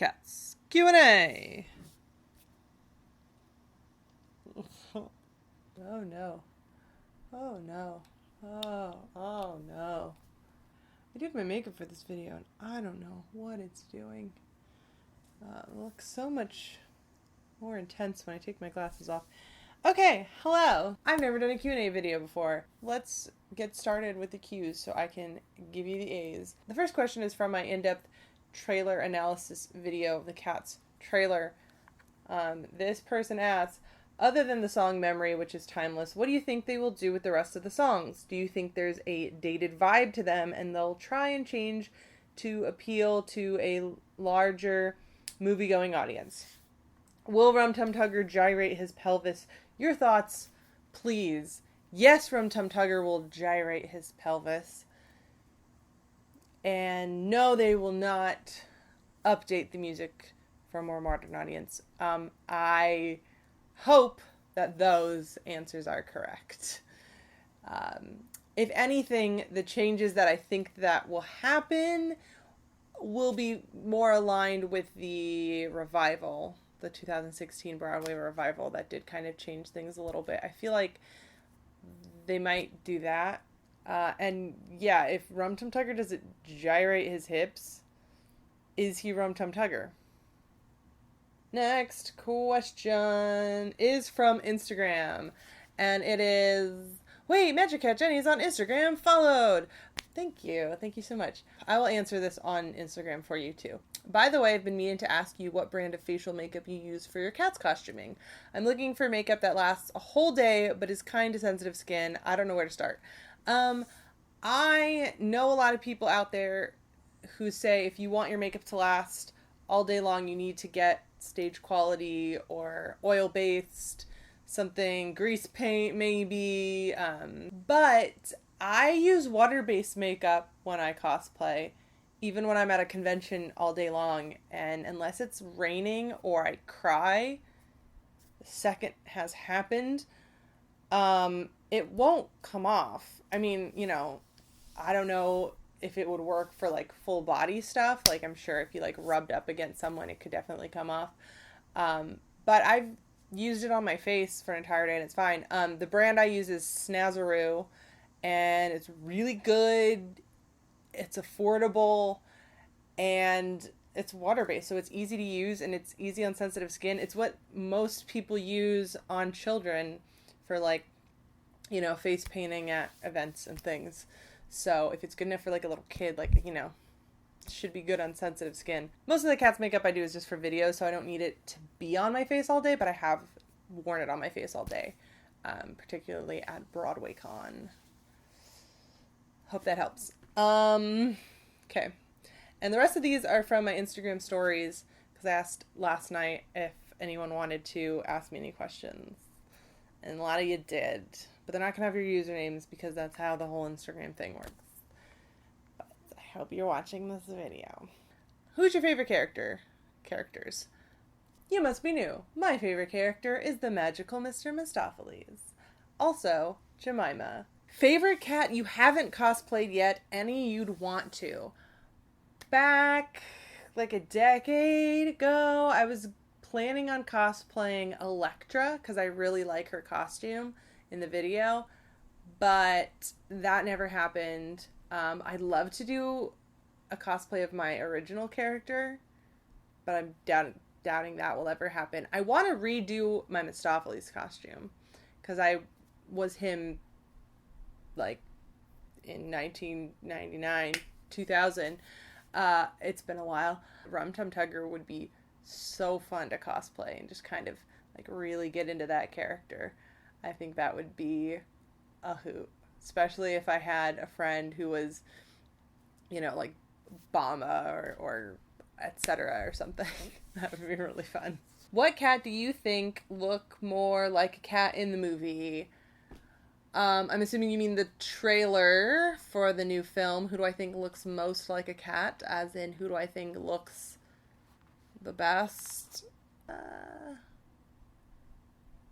MagicCats Q&A. Oh no. Oh no. Oh no. I did my makeup for this video and I don't know what it's doing. It looks so much more intense when I take my glasses off. Okay, hello. I've never done a Q&A video before. Let's get started with the Q's so I can give you the A's. The first question is from my in-depth trailer analysis video of the Cats trailer. This person asks, other than the song Memory, which is timeless, what do you think they will do with the rest of the songs? Do you think there's a dated vibe to them and they'll try and change to appeal to a larger movie-going audience? Will Rum Tum Tugger gyrate his pelvis? Your thoughts, please. Yes, Rum Tum Tugger will gyrate his pelvis. And no, they will not update the music for a more modern audience. I hope that those answers are correct. If anything, the changes that I think that will happen will be more aligned with the revival, the 2016 Broadway revival that did kind of change things a little bit. I feel like they might do that. And yeah, if Rum Tum Tugger doesn't gyrate his hips, is he Rum Tum Tugger? Next question is from Instagram, and it is, wait, MagicCatJenny is on Instagram, followed. Thank you so much. I will answer this on Instagram for you too. By the way, I've been meaning to ask you what brand of facial makeup you use for your cat's costuming. I'm looking for makeup that lasts a whole day, but is kind of sensitive skin. I don't know where to start. I know a lot of people out there who say if you want your makeup to last all day long, you need to get stage quality or oil-based, something, grease paint maybe. But I use water-based makeup when I cosplay, even when I'm at a convention all day long. And unless it's raining or I cry, the second has happened, it won't come off. I mean, you know, I don't know if it would work for like full body stuff. Like I'm sure if you like rubbed up against someone, it could definitely come off. But I've used it on my face for an entire day and it's fine. The brand I use is Snazzaroo and it's really good. It's affordable and it's water-based, so it's easy to use and it's easy on sensitive skin. It's what most people use on children for like, you know, face painting at events and things. So if it's good enough for like a little kid, like, you know, it should be good on sensitive skin. Most of the cat's makeup I do is just for video, so I don't need it to be on my face all day, but I have worn it on my face all day, particularly at Broadway Con. Hope that helps. Okay. And the rest of these are from my Instagram stories, because I asked last night if anyone wanted to ask me any questions. And a lot of you did. But they're not going to have your usernames because that's how the whole Instagram thing works. But I hope you're watching this video. Who's your favorite characters? You must be new. My favorite character is the magical Mr. Mistopheles. Also, Jemima. Favorite cat you haven't cosplayed yet, any you'd want to? Back like a decade ago, I was planning on cosplaying Electra because I really like her costume in the video, but that never happened. I'd love to do a cosplay of my original character, but I'm doubting that will ever happen. I want to redo my Mistopheles costume because I was him like in 1999, 2000. It's been a while. Rum Tum Tugger would be so fun to cosplay and just kind of like really get into that character. I think that would be a hoot, especially if I had a friend who was, you know, like Bama or etc. or something. That would be really fun. What cat do you think look more like a cat in the movie? I'm assuming you mean the trailer for the new film. Who do I think looks most like a cat? As in, who do I think looks the best?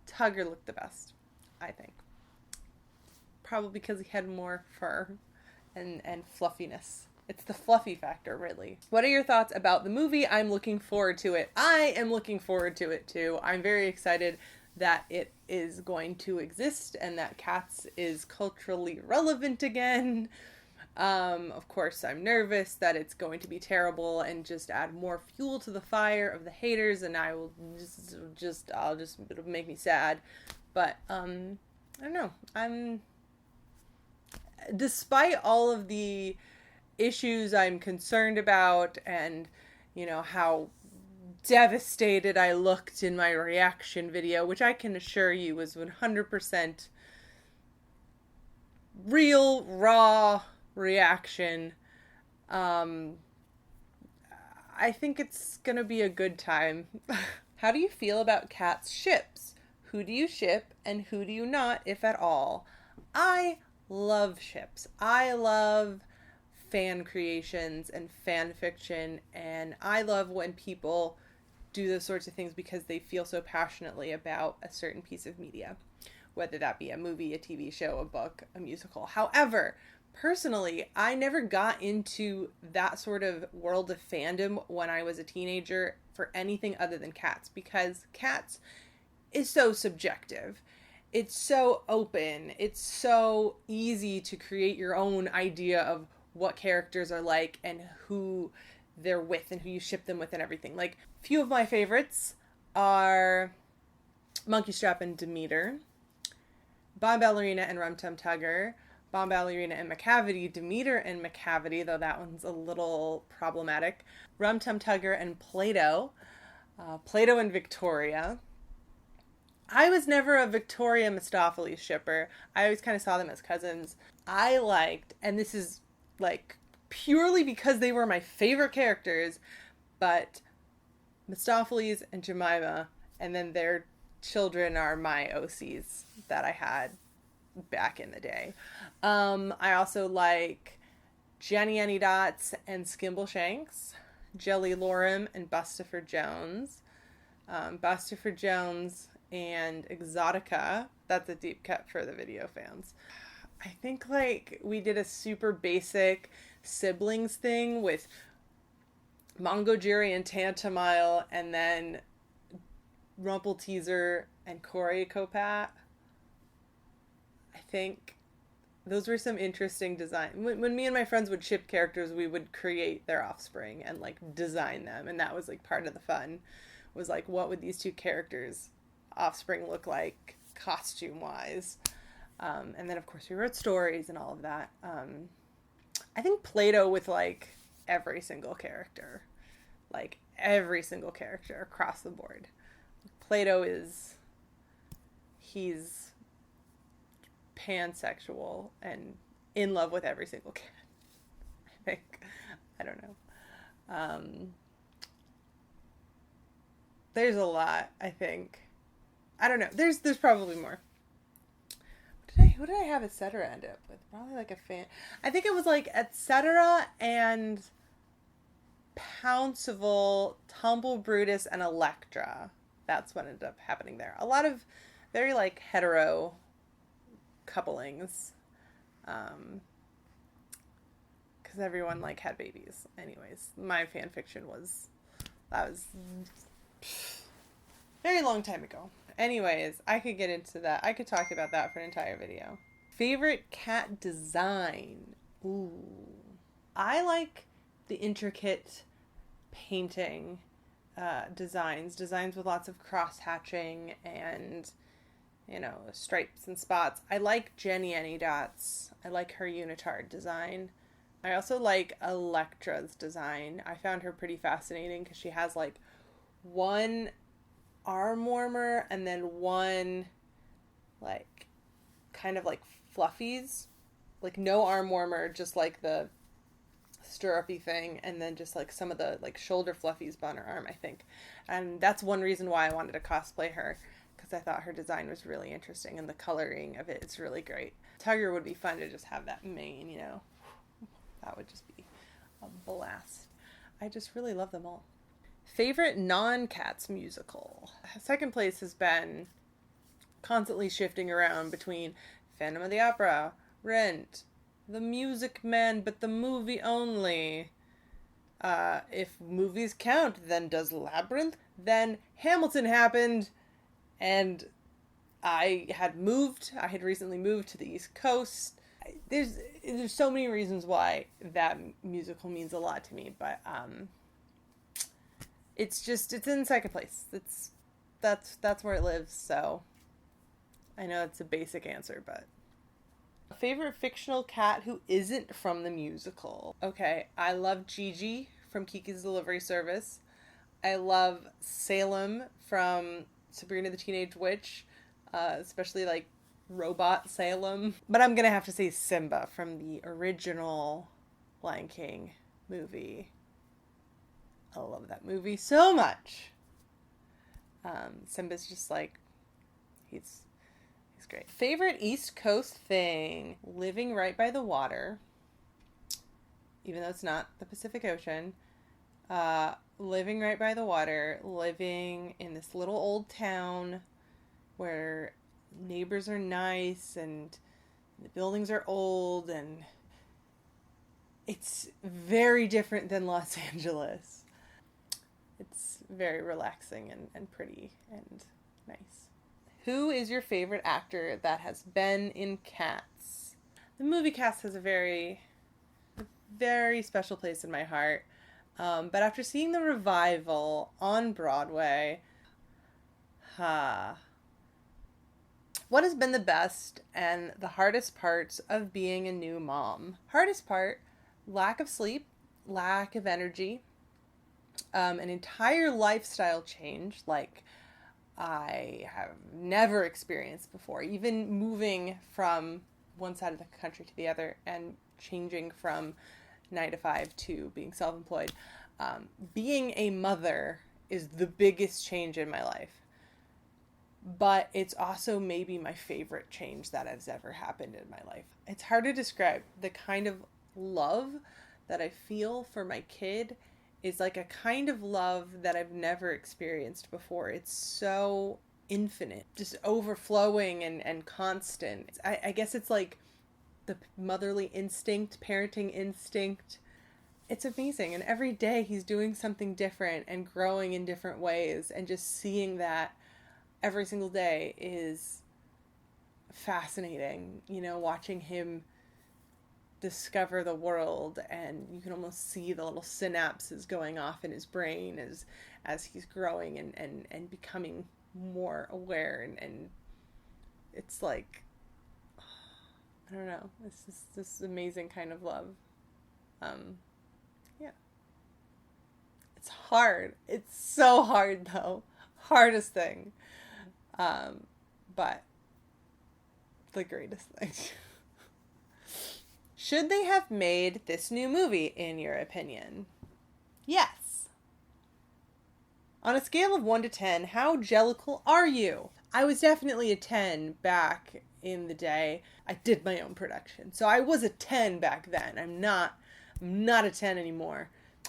Tugger looked the best, I think. Probably because he had more fur and fluffiness It's the fluffy factor, really. What are your thoughts about the movie? I'm looking forward to it. I am looking forward to it too. I'm very excited that it is going to exist and that Cats is culturally relevant again. Of course, I'm nervous that it's going to be terrible and just add more fuel to the fire of the haters, and I will it'll make me sad. But, I don't know. Despite all of the issues I'm concerned about and, how devastated I looked in my reaction video, which I can assure you was 100% real, raw reaction. I think it's gonna be a good time. How do you feel about Cats ships? Who do you ship and who do you not, if at all? I love ships. I love fan creations and fan fiction, and I love when people do those sorts of things because they feel so passionately about a certain piece of media, whether that be a movie, a TV show, a book, a musical. However, personally, I never got into that sort of world of fandom when I was a teenager for anything other than Cats, because Cats is so subjective. It's so open. It's so easy to create your own idea of what characters are like and who they're with and who you ship them with and everything. Like, few of my favorites are Monkey Strap and Demeter, Bomb Ballerina and Rum Tum Tugger, Bomb Ballerina and Macavity, Demeter and Macavity, though that one's a little problematic, Rum Tum Tugger and Play-Doh, Play-Doh and Victoria. I was never a Victoria Mistopheles shipper. I always kind of saw them as cousins. I liked, and this is like purely because they were my favorite characters, but Mistopheles and Jemima, and then their children are my OCs that I had back in the day. I also like Jenny Any Dots and Skimble Shanks, Jelly Lorem and Bustopher Jones. Bustopher Jones and Exotica. That's a deep cut for the video fans. I think like we did a super basic siblings thing with Mongojiri and Tantamile, and then Rumpelteazer and Coreocopat. I think those were some interesting design. When me and my friends would ship characters, we would create their offspring and like design them, and that was like part of the fun. Was like, what would these two characters' offspring look like costume wise? And then of course we wrote stories and all of that. I think Play-Doh with like every single character across the board. Play-Doh he's pansexual and in love with every single kid. I think. I don't know. There's a lot, I think. I don't know. There's probably more. What did I have Etc. end up with? Probably like a fan. I think it was like Etc. and Pouncival, Tumble Brutus, and Electra. That's what ended up happening there. A lot of very like hetero couplings. Because everyone like had babies. Anyways, my fan fiction was very long time ago. Anyways, I could get into that. I could talk about that for an entire video. Favorite cat design. Ooh. I like the intricate painting designs with lots of cross-hatching and, stripes and spots. I like Jenny Any Dots. I like her unitard design. I also like Electra's design. I found her pretty fascinating because she has like one arm warmer and then one like kind of like fluffies, like no arm warmer, just like the stirrupy thing, and then just like some of the like shoulder fluffies on her arm, I think. And that's one reason why I wanted to cosplay her, because I thought her design was really interesting and the coloring of it is really great. Tugger would be fun to just have that mane, that would just be a blast. I just really love them all. Favorite non-Cats musical. Second place has been constantly shifting around between Phantom of the Opera, Rent, The Music Man, but the movie only. If movies count, then does Labyrinth? Then Hamilton happened, and I had recently moved to the East Coast. There's so many reasons why that musical means a lot to me, but it's in second place. That's where it lives. So I know it's a basic answer, but favorite fictional cat who isn't from the musical. Okay, I love Gigi from Kiki's Delivery Service. I love Salem from Sabrina the Teenage Witch, especially like robot Salem. But I'm gonna have to say Simba from the original Lion King movie. I love that movie so much. Simba's just like, he's great. Favorite East Coast thing? Living right by the water, even though it's not the Pacific Ocean. Living right by the water, living in this little old town where neighbors are nice and the buildings are old, and it's very different than Los Angeles. It's very relaxing and pretty and nice. Who is your favorite actor that has been in Cats? The movie Cats has a very, very special place in my heart. But after seeing the revival on Broadway, what has been the best and the hardest parts of being a new mom? Hardest part, lack of sleep, lack of energy, an entire lifestyle change like I have never experienced before. Even moving from one side of the country to the other and changing from 9 to 5 to being self-employed. Being a mother is the biggest change in my life. But it's also maybe my favorite change that has ever happened in my life. It's hard to describe. The kind of love that I feel for my kid is like a kind of love that I've never experienced before. It's so infinite, just overflowing and constant. I guess it's like the motherly instinct, parenting instinct. It's amazing. And every day he's doing something different and growing in different ways. And just seeing that every single day is fascinating. You know, watching him discover the world, and you can almost see the little synapses going off in his brain as he's growing and becoming more aware. And it's like, I don't know. It's just this amazing kind of love. Yeah. It's hard. It's so hard, though. Hardest thing. But the greatest thing. Should they have made this new movie, in your opinion? Yes. On a scale of 1 to 10, how Jellicle are you? I was definitely a 10 back in the day. I did my own production, so I was a 10 back then. I'm not a 10 anymore.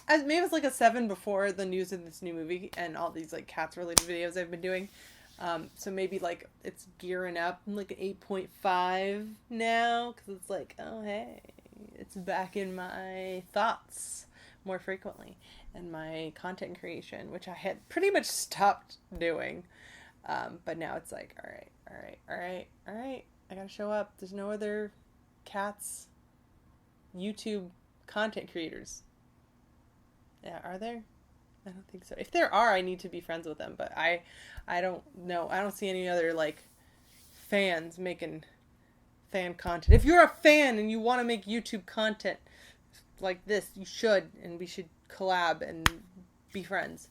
Maybe it was like a 7 before the news of this new movie and all these like cats related videos I've been doing. So maybe like it's gearing up like an 8.5 now, because it's like, oh hey, it's back in my thoughts more frequently and my content creation, which I had pretty much stopped doing. But now it's like, all right, I gotta show up. There's no other cats YouTube content creators. Yeah, are there? I don't think so. If there are, I need to be friends with them, but I don't know. I don't see any other like fans making fan content. If you're a fan and you want to make YouTube content like this, you should, and we should collab and be friends.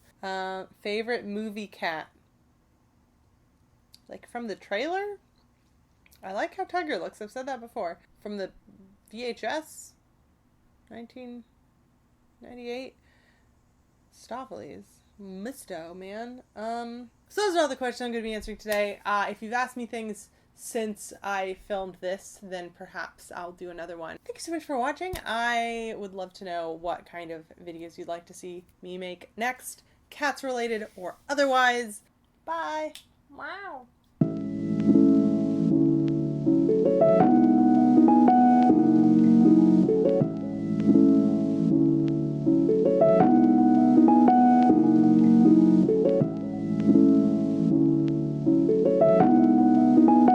Favorite movie cat? Like from the trailer? I like how Tugger looks. I've said that before. From the VHS? 1998? Stoffelies. Misto, man. So those are all the questions I'm going to be answering today. If you've asked me things since I filmed this, then perhaps I'll do another one. Thank you so much for watching. I would love to know what kind of videos you'd like to see me make next, cats related or otherwise. Bye. Wow.